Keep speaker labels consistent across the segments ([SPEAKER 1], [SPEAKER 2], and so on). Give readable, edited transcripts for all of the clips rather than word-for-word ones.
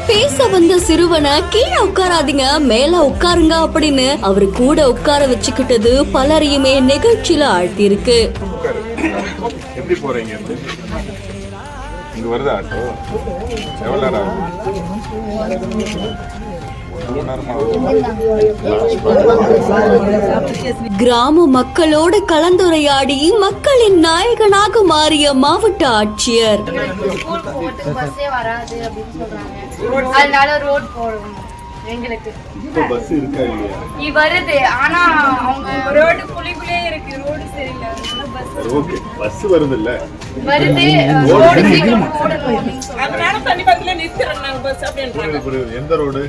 [SPEAKER 1] பேச வந்த சிறுவனை கீழே உட்காராதீங்க மேல உட்காருங்க அப்படின்னு அவரு கூட உட்கார வச்சுக்கிட்டது பலரையுமே நிகழ்ச்சியில ஆழ்த்திருக்கு.
[SPEAKER 2] எப்படி போறீங்க? இங்க வருதா ஆட்டோ? எவ்வளவு நேரம்
[SPEAKER 1] கிராம மக்களோடு கலந்துரையாடி மக்களின் நாயகனாக மாறிய மாவட்ட ஆட்சியர்.
[SPEAKER 3] அதனால ரோட் போடுவோம் எங்களுக்கு
[SPEAKER 2] பஸ் இருக்கா இல்லையா?
[SPEAKER 3] வருது ஆனா அவங்க ரோடு குழிக்குள்ளே இருக்கு, ரோடு சரியில்லை.
[SPEAKER 2] ஓகே பஸ் வருது இல்ல
[SPEAKER 3] வருது ரோடு சீக்கிரம் போடணும்.
[SPEAKER 4] அதனால தண்ணி பக்கத்துல நிறுத்துறாங்க பஸ் அப்படின்றாங்க.
[SPEAKER 2] எந்த ரோடு?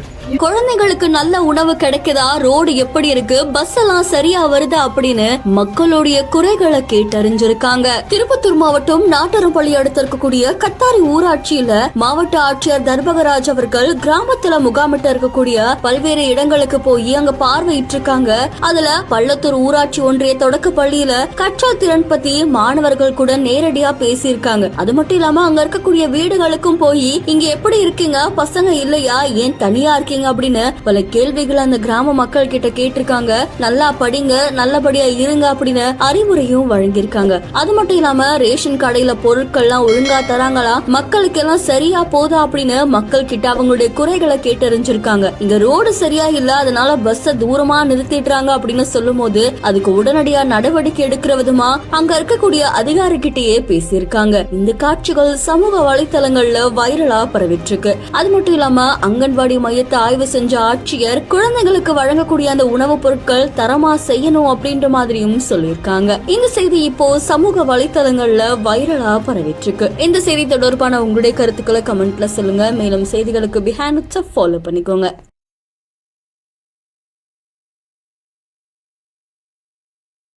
[SPEAKER 1] குழந்தைகளுக்கு நல்ல உணவு கிடைக்குதா, ரோடு எப்படி இருக்கு, பஸ் எல்லாம் சரியா வருதா அப்படின்னு மக்களுடைய குறைகளை கேட்டறிஞ்சிருக்காங்க. திருப்பத்தூர் மாவட்டம் நாட்டரம்பள்ளி அடுத்து இருக்கக்கூடிய கத்தாரி ஊராட்சியில மாவட்ட ஆட்சியர் தர்பகராஜ் அவர்கள் கிராமத்துல முகாமிட்டு இருக்கக்கூடிய பல்வேறு இடங்களுக்கு போய் அங்க பார்வையிட்டு இருக்காங்க. அதுல பள்ளத்தூர் ஊராட்சி ஒன்றிய தொடக்க பள்ளியில கற்றல் திறன் பத்தி மாணவர்கள் கூட நேரடியா பேசியிருக்காங்க. அது மட்டும் இல்லாம அங்க இருக்கக்கூடிய வீடுகளுக்கும் போய் இங்க எப்படி இருக்கீங்க, பசங்க இல்லையா, ஏன் தனியா இருக்கீங்க அப்படின்னு பல கேள்விகள் அந்த கிராம மக்கள் கிட்ட கேட்டிருக்காங்க. நல்லா படிங்க, நல்லபடியா இருங்க அப்படின்னு அறிவுரையும் வழங்கியிருக்காங்க. அது மட்டும் இல்லாம ரேஷன் கடையில பொருட்கள் எல்லாம் ஒழுங்கா தராங்களா, மக்களுக்கு எல்லாம் சரியா போதா அப்படின்னு மக்கள் கிட்ட அவங்களுடைய குறைகளை கேட்டறிஞ்சிருக்காங்க. இங்க ரோடு சரியா இல்ல, அதனால பஸ்ஸ தூரமா நிறுத்திடுறாங்க அப்படின்னு சொல்லும் போது அதுக்கு உடனடியா நடவடிக்கை எடுக்கிற விதமா அங்க இருக்கக்கூடிய அதிகாரிகிட்டயே பேசியிருக்காங்க. இந்த காட்சிகள் சமூக வலைத்தளங்கள்ல வைரலா பரவிட்டு இருக்கு. அது மட்டும் இல்லாம அங்கன்வாடி மையத்தை ஆய்வு செஞ்ச ஆட்சியர் குழந்தைகளுக்கு வழங்கக்கூடிய அந்த உணவுப் பொருட்கள் தரமா செய்யணும் அப்படின்ற மாதிரியும் சொல்லியிருக்காங்க. இந்த செய்தி இப்போ சமூக வலைத்தளங்கள்ல வைரலா பரவிட்டு இருக்கு. இந்த செய்தி தொடர்பான உங்களுடைய கருத்துக்களை கமெண்ட்ல சொல்லுங்க. மேலும் செய்திகளுக்கு பிஹைண்ட் ஃபாலோ பண்ணிக்கோங்க.